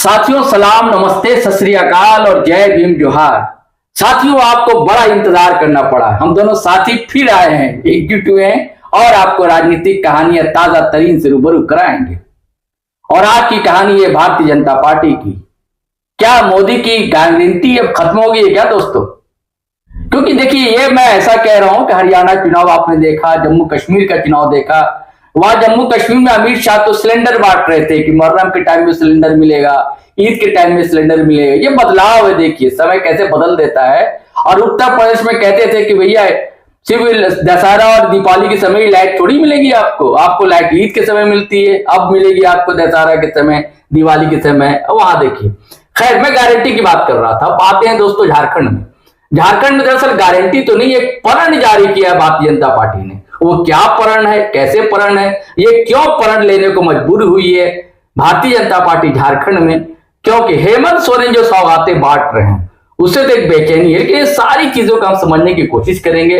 साथियों सलाम, नमस्ते, सत श्री अकाल और जय भीम जोहार। साथियों आपको बड़ा इंतजार करना पड़ा। हम दोनों साथी फिर आए हैं, एकजुट हुए हैं और आपको राजनीतिक कहानियां ताजा तरीन से रूबरू कराएंगे। और आज की कहानी है भारतीय जनता पार्टी की। क्या मोदी की गारंटी अब खत्म हो गई है क्या दोस्तों? क्योंकि देखिए, ये मैं ऐसा कह रहा हूं कि हरियाणा चुनाव आपने देखा, जम्मू कश्मीर का चुनाव देखा। वहां जम्मू कश्मीर में अमित शाह तो सिलेंडर बांट रहे थे कि मुहर्रम के टाइम में सिलेंडर मिलेगा, ईद के टाइम में सिलेंडर मिलेगा। ये बदलाव है, देखिए समय कैसे बदल देता है। और उत्तर प्रदेश में कहते थे कि भैया सिर्फ दशहरा और दीपावली के समय लाइट थोड़ी मिलेगी आपको लाइट ईद के समय मिलती है, अब मिलेगी आपको दशहरा के समय, दिवाली के समय। वहां देखिए, खैर मैं गारंटी की बात कर रहा था। अब आते हैं दोस्तों झारखंड में। झारखंड में दरअसल गारंटी तो नहीं, एक प्रण जारी किया है भारतीय जनता पार्टी ने। वो क्या प्रण है, कैसे प्रण है, ये क्यों प्रण लेने को मजबूर हुई है भारतीय जनता पार्टी झारखंड में? क्योंकि हेमंत सोरेन जो सौगातें बांट रहे हैं उससे तो एक बेचैनी है। लेकिन ये सारी चीजों को हम समझने की कोशिश करेंगे।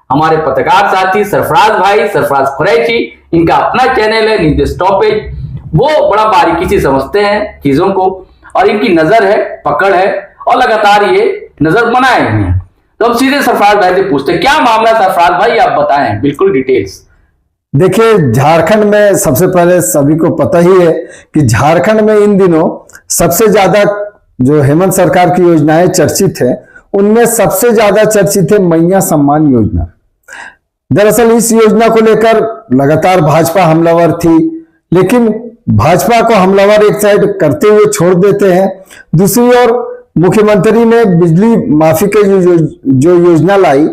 हमारे पत्रकार साथी सरफराज कुरैशी, इनका अपना चैनल है न्यूज स्टॉपेज, वो बड़ा बारीकी से समझते हैं चीजों को और इनकी नजर है, पकड़ है और लगातार ये नजर बनाए हुए हैं। तो अब सीधे सरफराज भाई से पूछते हैं, क्या मामला सरफराज भाई, आप बताएं बिल्कुल डिटेल्स। देखिए, झारखंड में सबसे पहले सभी को पता ही है कि झारखंड में इन दिनों सबसे ज्यादा जो हेमंत सरकार की योजनाएं चर्चित है, उनमें सबसे ज्यादा चर्चित है मैया सम्मान योजना। दरअसल इस योजना को लेकर लगातार भाजपा हमलावर थी, लेकिन भाजपा को हमलावर एक साइड करते हुए छोड़ देते हैं। दूसरी ओर मुख्यमंत्री ने बिजली माफी के जो योजना लाई,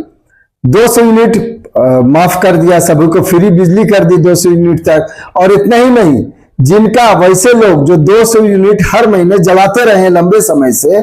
200 यूनिट माफ कर दिया, सभी को फ्री बिजली कर दी 200 यूनिट तक। और इतना ही नहीं, जिनका वैसे लोग जो 200 यूनिट हर महीने जलाते रहे लंबे समय से,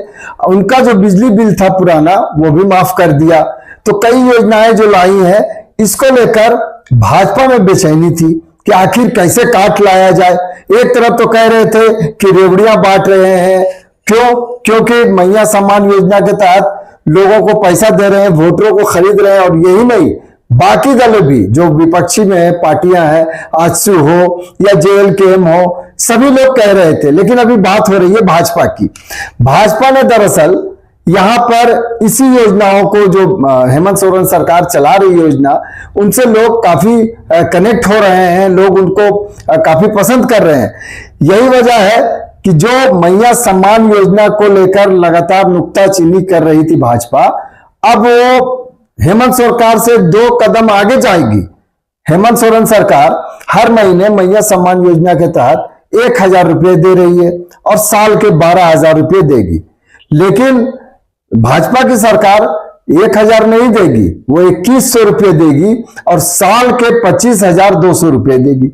उनका जो बिजली बिल था पुराना, वो भी माफ कर दिया। तो कई योजनाएं जो लाई हैं, इसको लेकर भाजपा में बेचैनी थी कि आखिर कैसे काट लाया जाए। एक तरफ तो कह रहे थे कि रेवड़ियां बांट रहे हैं, क्यों? क्योंकि मैया सम्मान योजना के तहत लोगों को पैसा दे रहे हैं, वोटरों को खरीद रहे हैं। और यही नहीं, बाकी दल भी जो विपक्षी में पार्टियां हैं, आजसू हो या जेएलकेएम हो, सभी लोग कह रहे थे। लेकिन अभी बात हो रही है भाजपा की। भाजपा ने दरअसल यहां पर इसी योजनाओं को, जो हेमंत सोरेन सरकार चला रही योजना, उनसे लोग काफी कनेक्ट हो रहे हैं, लोग उनको काफी पसंद कर रहे हैं। यही वजह है कि जो मैया सम्मान योजना को लेकर लगातार नुक्ताचीनी कर रही थी भाजपा, अब वो हेमंत सरकार से 2 कदम आगे जाएगी। हेमंत सोरेन सरकार हर महीने मैया सम्मान योजना के तहत 1000 रुपये दे रही है और साल के 12,000 रुपये देगी। लेकिन भाजपा की सरकार 1000 नहीं देगी, वो 2100 रुपये देगी और साल के 25,200 रुपये देगी।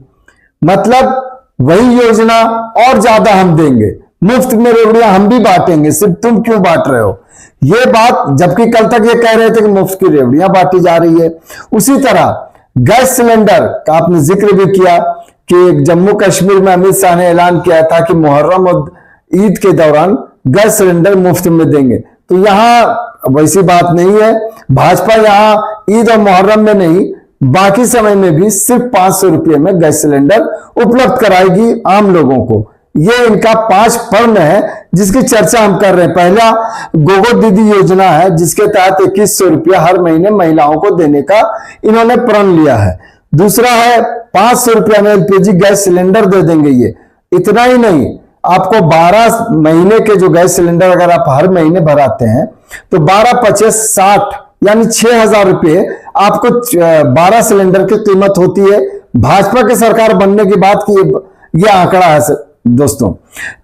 मतलब वही योजना और ज्यादा हम देंगे, मुफ्त में रेवड़ियां हम भी बांटेंगे, सिर्फ तुम क्यों बांट रहे हो? ये बात, जबकि कल तक ये कह रहे थे कि मुफ्त की रेवड़ियां बांटी जा रही है। उसी तरह गैस सिलेंडर का आपने जिक्र भी किया कि जम्मू कश्मीर में अमित शाह ने ऐलान किया था कि मुहर्रम और ईद के दौरान गैस सिलेंडर मुफ्त में देंगे। तो यहां वैसी बात नहीं है। भाजपा यहां ईद और मुहर्रम में नहीं, बाकी समय में भी सिर्फ 500 रुपये में गैस सिलेंडर उपलब्ध कराएगी आम लोगों को। ये इनका 5 प्रण है जिसकी चर्चा हम कर रहे हैं। पहला गोगो दीदी योजना है, जिसके तहत 2100 रुपया हर महीने महिलाओं को देने का इन्होंने प्रण लिया है। दूसरा है 500 रुपया में एलपीजी गैस सिलेंडर दे देंगे। ये इतना ही नहीं, आपको 12 महीने के जो गैस सिलेंडर अगर आप हर महीने भराते हैं तो 12×5=60 यानी 6000 रुपये आपको 12 सिलेंडर की कीमत होती है। भाजपा की सरकार बनने के बाद की ये आंकड़ा है दोस्तों।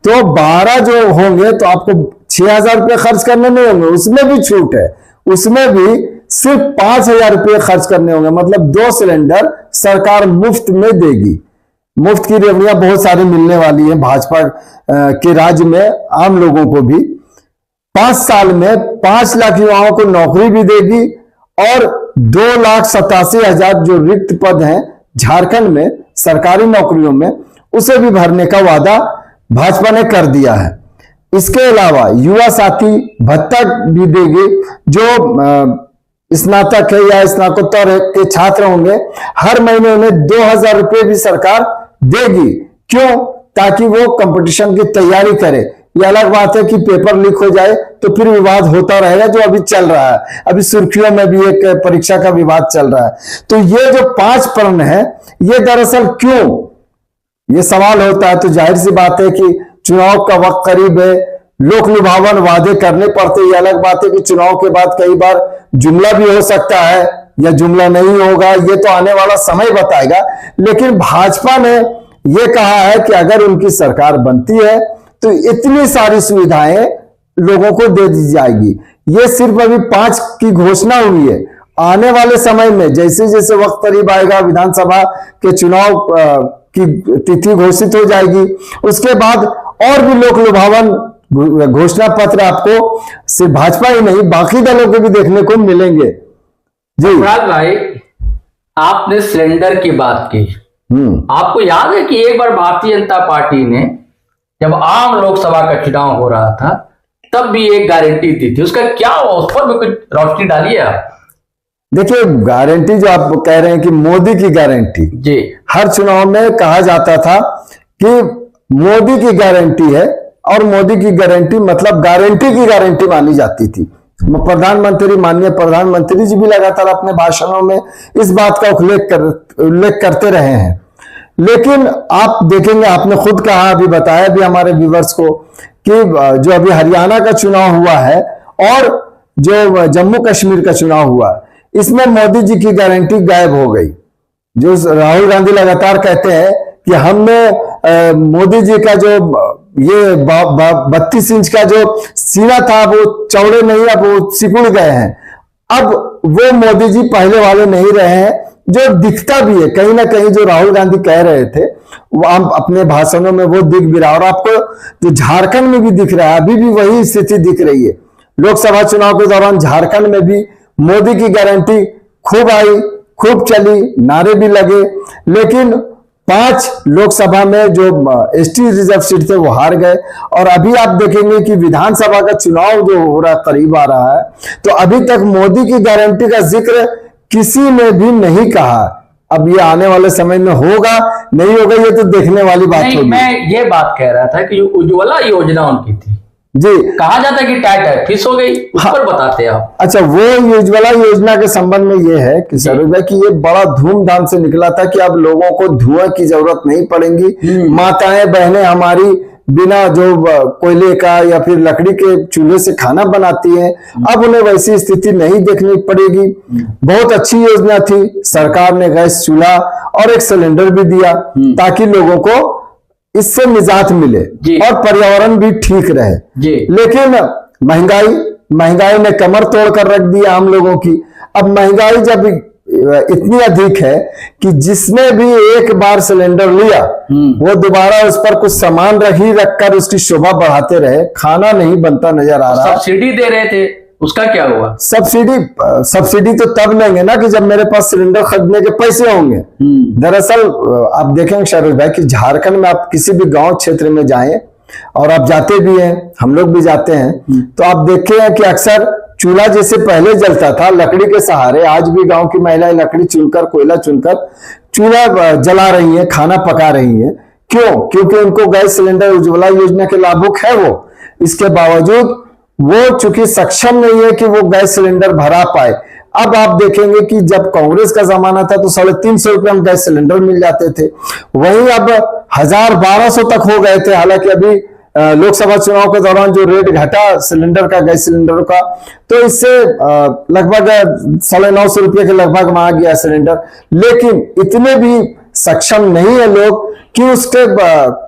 तो 12 जो होंगे तो आपको 6000 रुपये खर्च करने नहीं होंगे, उसमें भी छूट है, उसमें भी सिर्फ 5000 रुपये खर्च करने होंगे। मतलब 2 सिलेंडर सरकार मुफ्त में देगी। मुफ्त की रेवड़ियां बहुत सारी मिलने वाली है भाजपा के राज्य में आम लोगों को भी। 5 साल में 5 लाख युवाओं को नौकरी भी देगी और 2,87,000 जो रिक्त पद हैं झारखंड में सरकारी नौकरियों में, उसे भी भरने का वादा भाजपा ने कर दिया है। इसके अलावा युवा साथी भत्ता भी देगी। जो स्नातक है या स्नातकोत्तर के छात्र होंगे, हर महीने उन्हें 2000 रुपये भी सरकार देगी। क्यों? ताकि वो कंपटीशन की तैयारी करे। ये अलग बात है कि पेपर लीक हो जाए तो फिर विवाद होता रहेगा, जो अभी चल रहा है। अभी सुर्खियों में भी एक परीक्षा का विवाद चल रहा है। तो ये जो 5 प्रश्न है, ये दरअसल क्यों, ये सवाल होता है। तो जाहिर सी बात है कि चुनाव का वक्त करीब है, लोक लुभावन वादे करने पड़ते। ये अलग बात है कि चुनाव के बाद कई बार जुमला भी हो सकता है या जुमला नहीं होगा, ये तो आने वाला समय बताएगा। लेकिन भाजपा ने ये कहा है कि अगर उनकी सरकार बनती है तो इतनी सारी सुविधाएं लोगों को दे दी जाएगी। ये सिर्फ अभी 5 की घोषणा हुई है। आने वाले समय में जैसे जैसे वक्त करीब आएगा, विधानसभा के चुनाव की तिथि घोषित हो जाएगी, उसके बाद और भी लोक लुभावन घोषणा पत्र आपको सिर्फ भाजपा ही नहीं बाकी दलों के भी देखने को मिलेंगे। जी मुराद भाई, आपने सिलेंडर की बात की। आपको याद है कि एक बार भारतीय जनता पार्टी ने जब आम लोकसभा का चुनाव हो रहा था तब भी एक गारंटी दी थी, उसका क्या हुआ, उस पर भी कुछ रोशनी डालिए आप। देखिए, गारंटी जो आप कह रहे हैं कि मोदी की गारंटी, जी हर चुनाव में कहा जाता था कि मोदी की गारंटी है, और मोदी की गारंटी मतलब गारंटी की गारंटी मानी जाती थी। प्रधानमंत्री, माननीय प्रधानमंत्री जी भी लगातार अपने भाषणों में इस बात का उल्लेख करते रहे हैं। लेकिन आप देखेंगे, आपने खुद कहा, अभी बताया भी हमारे व्यूअर्स को कि जो अभी हरियाणा का चुनाव हुआ है और जो जम्मू कश्मीर का चुनाव हुआ, इसमें मोदी जी की गारंटी गायब हो गई। जो राहुल गांधी लगातार कहते हैं कि हमने मोदी जी का जो ये 32 इंच का जो सीना था वो चौड़े नहीं, अब वो सिकुड़ गए हैं। अब वो मोदी जी पहले वाले नहीं रहे हैं, जो दिखता भी है कहीं ना कहीं। जो राहुल गांधी कह रहे थे वो हम अपने भाषणों में वो दिख भी रहा, और आपको जो झारखंड में भी दिख रहा है, अभी भी वही स्थिति दिख रही है। लोकसभा चुनाव के दौरान झारखंड में भी मोदी की गारंटी खूब आई, खूब चली, नारे भी लगे, लेकिन 5 लोकसभा में जो एसटी रिजर्व सीट थे वो हार गए। और अभी आप देखेंगे कि विधानसभा का चुनाव जो हो रहा करीब आ रहा है, तो अभी तक मोदी की गारंटी का जिक्र किसी ने भी नहीं कहा। अब ये आने वाले समय में होगा नहीं होगा, ये तो देखने वाली बात होगी। मैं ये बात कह रहा था कि उज्ज्वला योजना उनकी थी जी, कहा जाता है कि टाइट है, फिस हो गई, उस पर बताते आप। अच्छा, वो उज्ज्वला योजना के संबंध में ये है कि सरोज भाई कि ये बड़ा धूमधाम से निकला था कि अब लोगों को धुआं की जरूरत नहीं पड़ेगी। माताएं बहनें हमारी बिना जो कोयले का या फिर लकड़ी के चूल्हे से खाना बनाती हैं, अब उन्हें वैसी स्थिति नहीं देखनी पड़ेगी। बहुत अच्छी योजना थी। सरकार ने गैस चूल्हा और एक सिलेंडर भी दिया ताकि लोगों को इससे निजात मिले और पर्यावरण भी ठीक रहे। लेकिन महंगाई ने कमर तोड़ कर रख दी आम लोगों की। अब महंगाई जब इतनी अधिक है कि जिसने भी एक बार सिलेंडर लिया वो दोबारा उस पर कुछ सामान रख कर उसकी शोभा बढ़ाते रहे, खाना नहीं बनता नजर आ रहा। सब्सिडी दे रहे थे, उसका क्या हुआ? सब्सिडी तो तब लेंगे ना कि जब मेरे पास सिलेंडर खरीदने के पैसे होंगे। दरअसल आप देखेंगे शाहरुख भाई कि झारखंड में आप किसी भी गांव क्षेत्र में जाएं, और आप जाते भी हैं, हम लोग भी जाते हैं, तो आप देखें कि अक्सर चूल्हा जैसे पहले जलता था लकड़ी के सहारे, आज भी गांव की महिलाएं लकड़ी चुनकर, कोयला चुनकर चूल्हा जला रही हैं, खाना पका रही हैं। क्यों? क्योंकि उनको गैस सिलेंडर उज्ज्वला योजना के लाभुक है वो। इसके बावजूद वो चूंकि सक्षम नहीं है कि वो गैस सिलेंडर भरा पाए। अब आप देखेंगे कि जब कांग्रेस का जमाना था तो 350 रुपए में गैस सिलेंडर मिल जाते थे, वहीं अब 1000-1200 तक हो गए थे। हालांकि अभी लोकसभा चुनाव के दौरान जो रेट घटा सिलेंडर का, गैस सिलेंडर का, तो इससे लगभग 950 रुपये के लगभग में आ गया सिलेंडर। लेकिन इतने भी सक्षम नहीं है लोग कि उसके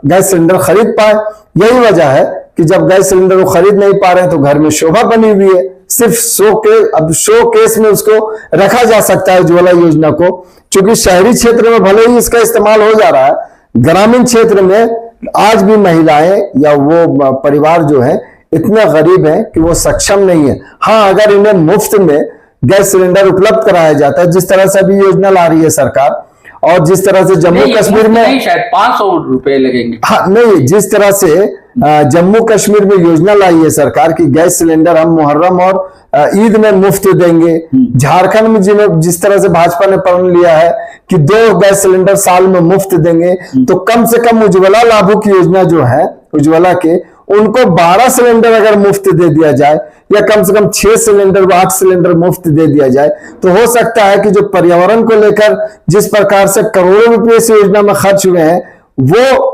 गैस सिलेंडर खरीद पाए। यही वजह है कि जब गैस सिलेंडर को खरीद नहीं पा रहे हैं तो घर में शोभा बनी हुई है, सिर्फ शो केस में उसको रखा जा सकता है उज्ज्वला योजना को। क्योंकि शहरी क्षेत्र में भले ही इसका इस्तेमाल हो जा रहा है, ग्रामीण क्षेत्र में आज भी महिलाएं या वो परिवार जो है इतने गरीब हैं कि वो सक्षम नहीं है। हाँ, अगर इन्हें मुफ्त में गैस सिलेंडर उपलब्ध कराया जाता है, जिस तरह से अभी योजना ला रही है सरकार, और जिस तरह से जम्मू कश्मीर में नहीं, शायद 500 रुपए लगेंगे। हाँ, नहीं, जिस तरह से जम्मू कश्मीर में योजना लाई है सरकार की गैस सिलेंडर हम मुहर्रम और ईद में मुफ्त देंगे। झारखंड में जिस तरह से भाजपा ने प्रण लिया है कि 2 गैस सिलेंडर साल में मुफ्त देंगे, तो कम से कम उज्ज्वला लाभुक योजना जो है उज्ज्वला के, उनको 12 सिलेंडर अगर मुफ्त दे दिया जाए या कम से कम 6 सिलेंडर 8 सिलेंडर मुफ्त दे दिया जाए तो हो सकता है कि जो पर्यावरण को लेकर जिस प्रकार से करोड़ों रुपए इस योजना में खर्च हुए हैं वो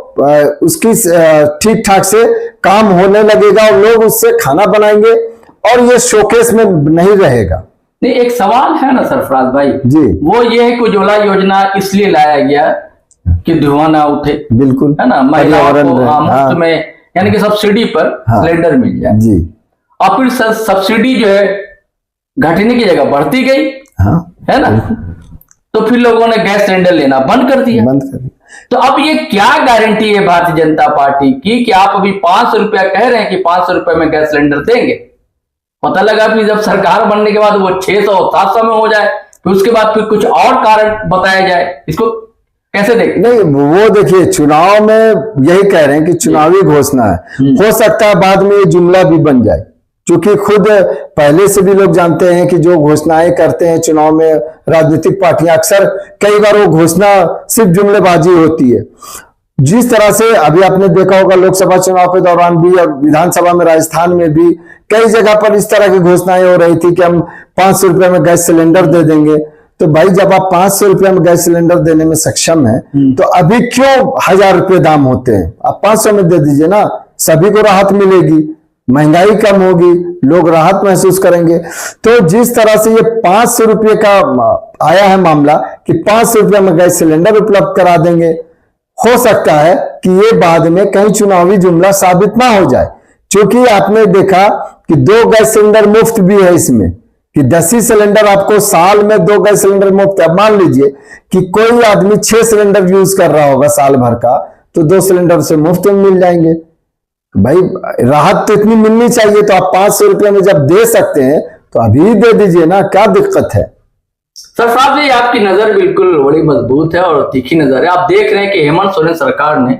उसकी ठीक ठाक से काम होने लगेगा और लोग उससे खाना बनाएंगे और ये शोकेस में नहीं रहेगा। नहीं, एक सवाल है ना सरफराज भाई जी, वो ये है कि उज्ज्वला योजना इसलिए लाया गया कि धुआं ना उठे, बिल्कुल है ना, महिलाओं को हाँ, मुफ्त में यानी कि सब्सिडी पर सिलेंडर मिल जाए जी, और फिर सब्सिडी जो है घटने की जगह बढ़ती गई, है ना, तो फिर लोगों ने गैस सिलेंडर लेना बंद कर दिया। तो अब ये क्या गारंटी है भारतीय जनता पार्टी की कि आप अभी 500 रुपया कह रहे हैं कि 500 रुपए में गैस सिलेंडर देंगे, पता लगा फिर जब सरकार बनने के बाद वो 600 700 में हो जाए, फिर उसके बाद फिर कुछ और कारण बताया जाए, इसको कैसे देखें? नहीं, वो देखिए चुनाव में यही कह रहे हैं कि चुनावी घोषणा है, हो सकता है बाद में ये जुमला भी बन जाए, क्योंकि खुद पहले से भी लोग जानते हैं कि जो घोषणाएं करते हैं चुनाव में राजनीतिक पार्टियां अक्सर कई बार वो घोषणा सिर्फ जुमलेबाजी होती है। जिस तरह से अभी आपने देखा होगा लोकसभा चुनाव के दौरान भी और विधानसभा में राजस्थान में भी कई जगह पर इस तरह की घोषणाएं हो रही थी कि हम 500 रुपए में गैस सिलेंडर दे देंगे। तो भाई जब आप 500 रुपए में गैस सिलेंडर देने में सक्षम है तो अभी क्यों 1000 रुपए दाम होते हैं? आप 500 में दे दीजिए ना, सभी को राहत मिलेगी, महंगाई कम होगी, लोग राहत महसूस करेंगे। तो जिस तरह से ये 500 रुपये का आया है मामला कि 500 रुपये में गैस सिलेंडर उपलब्ध करा देंगे, हो सकता है कि ये बाद में कहीं चुनावी जुमला साबित ना हो जाए, क्योंकि आपने देखा कि 2 गैस सिलेंडर मुफ्त भी है इसमें कि 10 ही सिलेंडर आपको साल में 2 गैस सिलेंडर मुफ्त। अब मान लीजिए कि कोई आदमी 6 सिलेंडर यूज कर रहा होगा साल भर का, तो 2 सिलेंडर से मुफ्त में मिल जाएंगे। भाई राहत तो इतनी मिलनी चाहिए, तो आप 500 रुपये में जब दे सकते हैं तो अभी दे दीजिए ना, क्या दिक्कत है? सरफराज जी आपकी नजर बिल्कुल बड़ी मजबूत है और तीखी नजर है। आप देख रहे हैं कि हेमंत सोरेन सरकार ने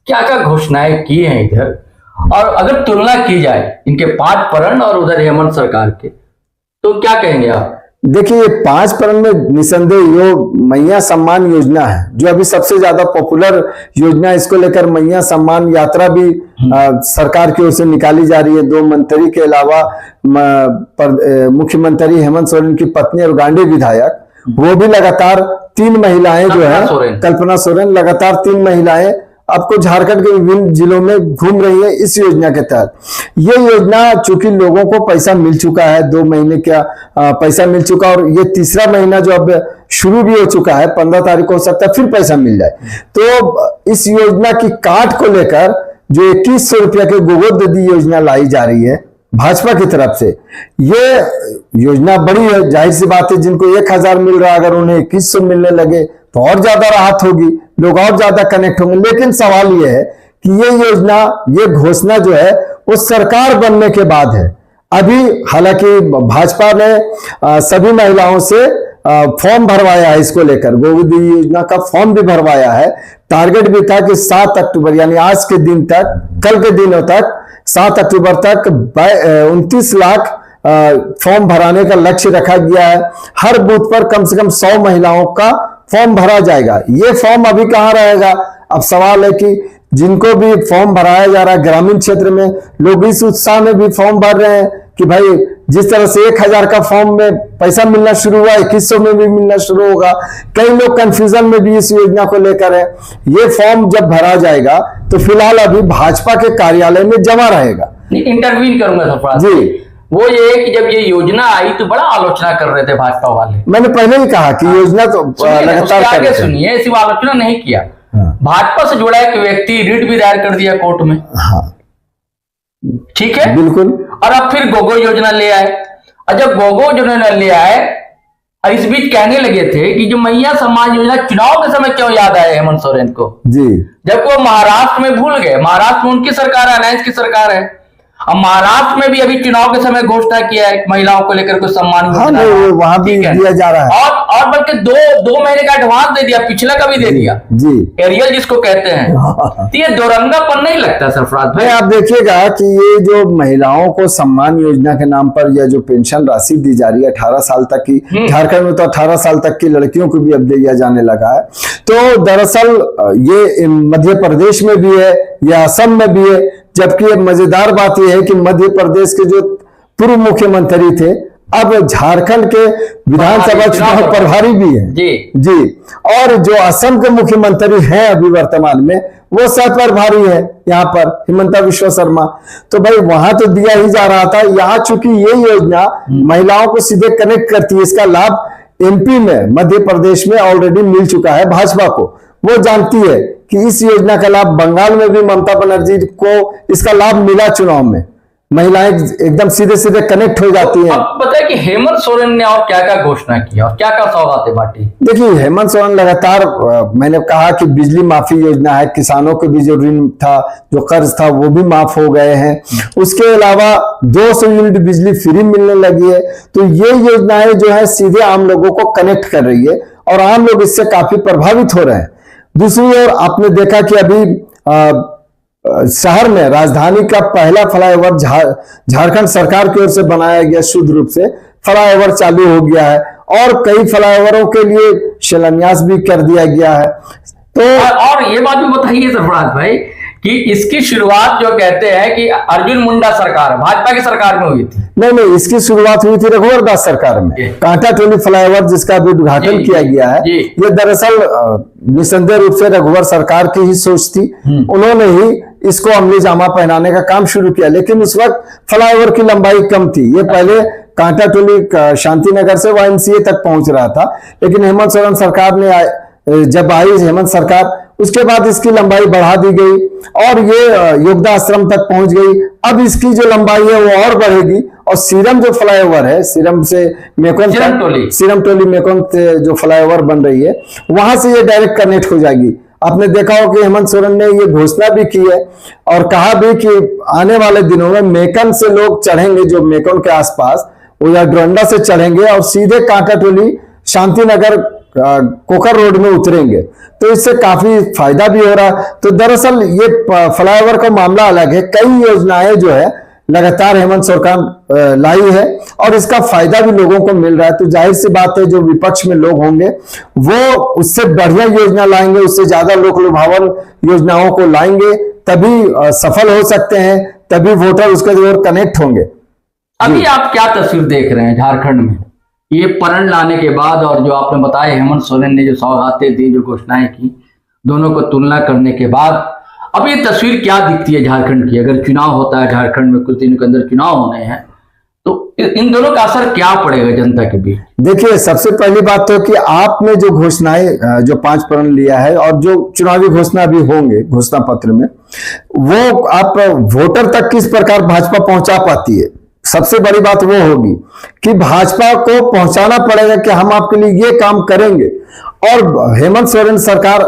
क्या क्या घोषणाएं की हैं इधर, और अगर तुलना की जाए इनके 5 प्रण और उधर हेमंत सरकार के, तो क्या कहेंगे आप? देखिए ये 5 प्रण में निसंदेह यो मैया सम्मान योजना है जो अभी सबसे ज्यादा पॉपुलर योजना। इसको लेकर मैया सम्मान यात्रा भी सरकार की ओर से निकाली जा रही है। 2 मंत्री के अलावा मुख्यमंत्री हेमंत सोरेन की पत्नी और गांधी विधायक, वो भी लगातार 3 महिलाएं जो है, कल्पना सोरेन, लगातार 3 महिलाएं आपको झारखंड के विभिन्न जिलों में घूम रही है इस योजना के तहत। ये योजना चूंकि लोगों को पैसा मिल चुका है, 2 महीने का पैसा मिल चुका, और ये तीसरा महीना जो अब शुरू भी हो चुका है, 15 तारीख को हो सकता है फिर पैसा मिल जाए। तो इस योजना की काट को लेकर जो 2100 रुपया के गोगोद दीदी योजना लाई जा रही है भाजपा की तरफ से, ये योजना बड़ी है, जाहिर सी बात है, जिनको 1000 मिल रहा है अगर उन्हें 2100 मिलने लगे तो और ज्यादा राहत होगी, लोग और ज्यादा कनेक्ट होंगे। लेकिन सवाल यह है कि ये योजना, ये घोषणा जो है वो सरकार बनने के बाद है। अभी हालांकि भाजपा ने सभी महिलाओं से फॉर्म भरवाया है, इसको लेकर गोगोद योजना का फॉर्म भी भरवाया है। टारगेट भी था कि 7 अक्टूबर यानी आज के दिन तक, कल के दिनों तक, 7 अक्टूबर तक 29 लाख फॉर्म भराने का लक्ष्य रखा गया है। हर बूथ पर कम से कम 100 महिलाओं का फॉर्म भरा जाएगा। ये फॉर्म अभी कहां रहेगा? अब सवाल है कि जिनको भी फॉर्म भराया जा रहा है ग्रामीण क्षेत्र में, लोग इस उत्साह में भी फॉर्म भर रहे हैं कि भाई जिस तरह से 1000 का फॉर्म में पैसा मिलना शुरू हुआ, 2100 में भी मिलना शुरू होगा। कई लोग कंफ्यूजन में भी इस योजना को लेकर है। ये फॉर्म जब भरा जाएगा तो फिलहाल अभी भाजपा के कार्यालय में जमा रहेगा। इंटरवीन करूंगा सरफराज जी, वो ये कि जब ये योजना आई तो बड़ा आलोचना कर रहे थे भाजपा वाले। मैंने पहले ही कहा कि योजना तो लगातार आगे सुनिए, सिर्फ आलोचना नहीं किया, भाजपा से जुड़ा एक व्यक्ति रिट भी दायर कर दिया कोर्ट में। ठीक है, बिल्कुल। और अब फिर गोगो योजना ले आए, और जब गोगो योजना ले आए और इस बीच कहने लगे थे कि जो मैया सम्मान योजना चुनाव के समय क्यों याद आए हेमंत सोरेन को जी, जब वो महाराष्ट्र में भूल गए। महाराष्ट्र में उनकी सरकार है, अलायंस की सरकार है। अब महाराष्ट्र में भी अभी चुनाव के समय घोषणा किया है महिलाओं को लेकर कुछ सम्मान वहां भी दिया जा रहा है, और बल्कि 2 महीने का एडवांस दे दिया, पिछला का भी दे दिया जी, एरियल जिसको कहते हैं। तो ये दोरंगापन नहीं लगता सरफराज भाई? आप देखिएगा कि ये जो महिलाओं को सम्मान योजना के नाम पर यह जो पेंशन राशि दी जा रही है 18 साल तक की, झारखंड में तो 18 साल तक की लड़कियों को भी अब दिया जाने लगा है। तो दरअसल ये मध्य प्रदेश में भी है, या असम में भी है, जबकि अब मजेदार बात यह है कि मध्य प्रदेश के जो पूर्व मुख्यमंत्री थे अब झारखंड के विधानसभा चुनाव प्रभारी भी हैं जी। और जो असम के मुख्यमंत्री हैं अभी वर्तमान में वो सह प्रभारी है यहाँ पर हिमंता विश्व शर्मा। तो भाई वहां तो दिया ही जा रहा था, यहाँ चूंकि ये योजना महिलाओं को सीधे कनेक्ट करती है, इसका लाभ एमपी में मध्य प्रदेश में ऑलरेडी मिल चुका है भाजपा को। वो जानती है कि इस योजना का लाभ बंगाल में भी ममता बनर्जी को इसका लाभ मिला, चुनाव में महिलाएं एकदम सीधे सीधे कनेक्ट हो जाती हैं। अब पता है कि हेमंत सोरेन ने और क्या क्या घोषणा की और क्या क्या सौगातें बांटी। देखिए हेमंत सोरेन लगातार मैंने कहा कि बिजली माफी योजना है, किसानों को भी जो ऋण था, जो कर्ज था वो भी माफ हो गए हैं। उसके अलावा 200 यूनिट बिजली फ्री मिलने लगी है। तो ये योजनाएं जो है सीधे आम लोगों को कनेक्ट कर रही है और आम लोग इससे काफी प्रभावित हो रहे हैं। दूसरी ओर आपने देखा कि अभी शहर में राजधानी का पहला फ्लाईओवर झारखंड सरकार की ओर से बनाया गया, शुद्ध रूप से फ्लाईओवर चालू हो गया है और कई फ्लाईओवरों के लिए शिलान्यास भी कर दिया गया है। तो और ये बात भी बताइए सरफराज भाई कि इसकी शुरुआत जो कहते हैं कि अर्जुन मुंडा सरकार भाजपा की सरकार में हुई थी। नहीं, इसकी शुरुआत हुई थी रघुवर दास सरकार में। कांटा टोली फ्लाईओवर जिसका भी उद्घाटन किया गया है, ये दरअसल निसंदेह रूप से रघुवर सरकार की ही सोच थी। उन्होंने ही इसको अमली जामा पहनाने का काम शुरू किया, लेकिन उस वक्त फ्लाईओवर की लंबाई कम थी। ये पहले कांटा टोली शांति नगर से वाईएमसीए तक पहुंच रहा था, लेकिन हेमंत सोरेन सरकार ने जब आई हेमंत सरकार, उसके बाद इसकी लंबाई बढ़ा दी गई और ये योगदा आश्रम तक पहुंच गई। अब इसकी जो लंबाई है वो और बढ़ेगी और सीरम जो फ्लाईओवर है, सीरम से मेकोन, सीरम टोली मेकोन जो फ्लाईओवर बन रही है वहां से ये डायरेक्ट कनेक्ट हो जाएगी। आपने देखा हो कि हेमंत सोरेन ने ये घोषणा भी की है और कहा भी कि आने वाले दिनों में मेकन से लोग चढ़ेंगे, जो मेकन के आसपास, वो या डोरंडा से चढ़ेंगे और सीधे कांटा टोली शांति नगर कोकर रोड में उतरेंगे। तो इससे काफी फायदा भी हो रहा है। तो दरअसल ये फ्लाईओवर का मामला अलग है, कई योजनाएं जो है लगातार हेमंत सरकार लाई है और इसका फायदा भी लोगों को मिल रहा है। तो जाहिर सी बात है जो विपक्ष में लोग होंगे वो उससे बढ़िया योजना लाएंगे, उससे ज्यादा लोक लुभावन योजनाओं को लाएंगे, तभी सफल हो सकते हैं, तभी वोटर उसके ओर कनेक्ट होंगे। अभी आप क्या तस्वीर देख रहे हैं झारखंड में ये प्रण लाने के बाद, और जो आपने बताया हेमंत सोरेन ने जो सौगातें दी, जो घोषणाएं की, दोनों को तुलना करने के बाद अब ये तस्वीर क्या दिखती है झारखंड की? अगर चुनाव होता है झारखंड में, कुछ दिनों के अंदर चुनाव होने हैं, तो इन दोनों का असर क्या पड़ेगा जनता के बीच? देखिए सबसे पहली बात तो कि आपने जो घोषणाएं, जो 5 प्रण लिया है और जो चुनावी घोषणा भी होंगे घोषणा पत्र में, वो आप वोटर तक किस प्रकार भाजपा पहुंचा पाती है। सबसे बड़ी बात वो होगी कि भाजपा को पहुंचाना पड़ेगा कि हम आपके लिए ये काम करेंगे। और हेमंत सोरेन सरकार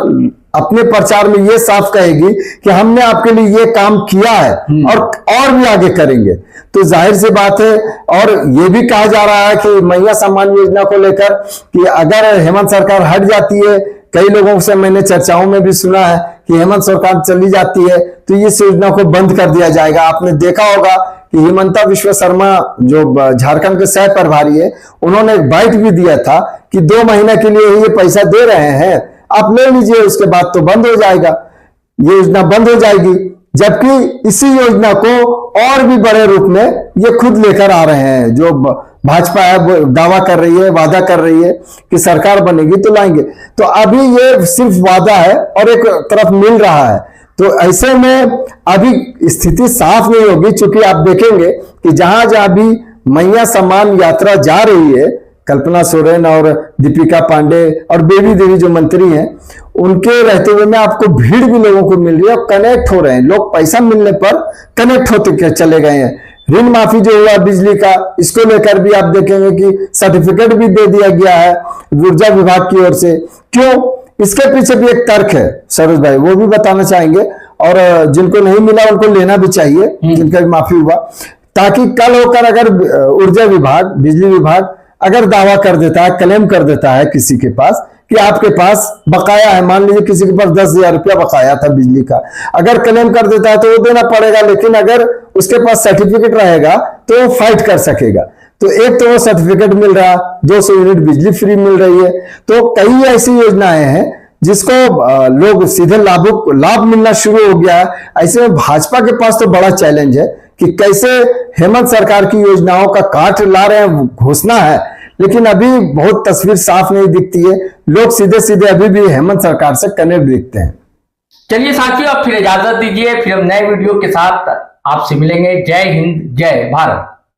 अपने प्रचार में ये साफ कहेगी कि हमने आपके लिए ये काम किया है और भी आगे करेंगे। तो जाहिर सी बात है। और ये भी कहा जा रहा है कि मैया सम्मान योजना को लेकर कि अगर हेमंत सरकार हट जाती है, कई लोगों से मैंने चर्चाओं में भी सुना है कि हेमंत सरकार चली जाती है तो इस योजना को बंद कर दिया जाएगा। आपने देखा होगा कि हिमंता विश्व शर्मा जो झारखंड के सह प्रभारी है, उन्होंने एक बाइट भी दिया था कि 2 महीने के लिए ये पैसा दे रहे हैं, आप ले लीजिए, उसके बाद तो बंद हो जाएगा, ये योजना बंद हो जाएगी। जबकि इसी योजना को और भी बड़े रूप में ये खुद लेकर आ रहे हैं। जो भाजपा है दावा कर रही है, वादा कर रही है कि सरकार बनेगी तो लाएंगे। तो अभी ये सिर्फ वादा है और एक तरफ मिल रहा है। तो ऐसे में अभी स्थिति साफ नहीं होगी, क्योंकि आप देखेंगे कि जहां जहां भी मैया सम्मान यात्रा जा रही है, कल्पना सोरेन और दीपिका पांडे और बेबी देवी जो मंत्री हैं, उनके रहते हुए में आपको भीड़ भी लोगों को मिल रही है और कनेक्ट हो रहे हैं लोग। पैसा मिलने पर कनेक्ट होते चले गए हैं। ऋण माफी जो हुआ बिजली का, इसको लेकर भी आप देखेंगे कि सर्टिफिकेट भी दे दिया गया है ऊर्जा विभाग की ओर से। क्यों? इसके पीछे भी एक तर्क है सरोज भाई, वो भी बताना चाहेंगे। और जिनको नहीं मिला उनको लेना भी चाहिए, जिनका भी माफी हुआ, ताकि कल होकर अगर ऊर्जा विभाग, बिजली विभाग अगर दावा कर देता है, क्लेम कर देता है किसी के पास कि आपके पास बकाया है, मान लीजिए किसी के पास 10,000 रुपया बकाया था बिजली का, अगर क्लेम कर देता है तो वो देना पड़ेगा। लेकिन अगर उसके पास सर्टिफिकेट रहेगा तो वो फाइट कर सकेगा। तो एक तो वो सर्टिफिकेट मिल रहा, 200 यूनिट बिजली फ्री मिल रही है। तो कई ऐसी योजनाएं हैं जिसको लोग सीधे लाभ मिलना शुरू हो गया है। ऐसे में भाजपा के पास तो बड़ा चैलेंज है कि कैसे हेमंत सरकार की योजनाओं का काट ला रहे हैं, घोषणा है लेकिन अभी बहुत तस्वीर साफ नहीं दिखती है। लोग सीधे सीधे अभी भी हेमंत सरकार से कनेक्ट दिखते हैं। चलिए साथियों, अब फिर इजाजत दीजिए, फिर हम नए वीडियो के साथ आपसे मिलेंगे। जय हिंद, जय भारत।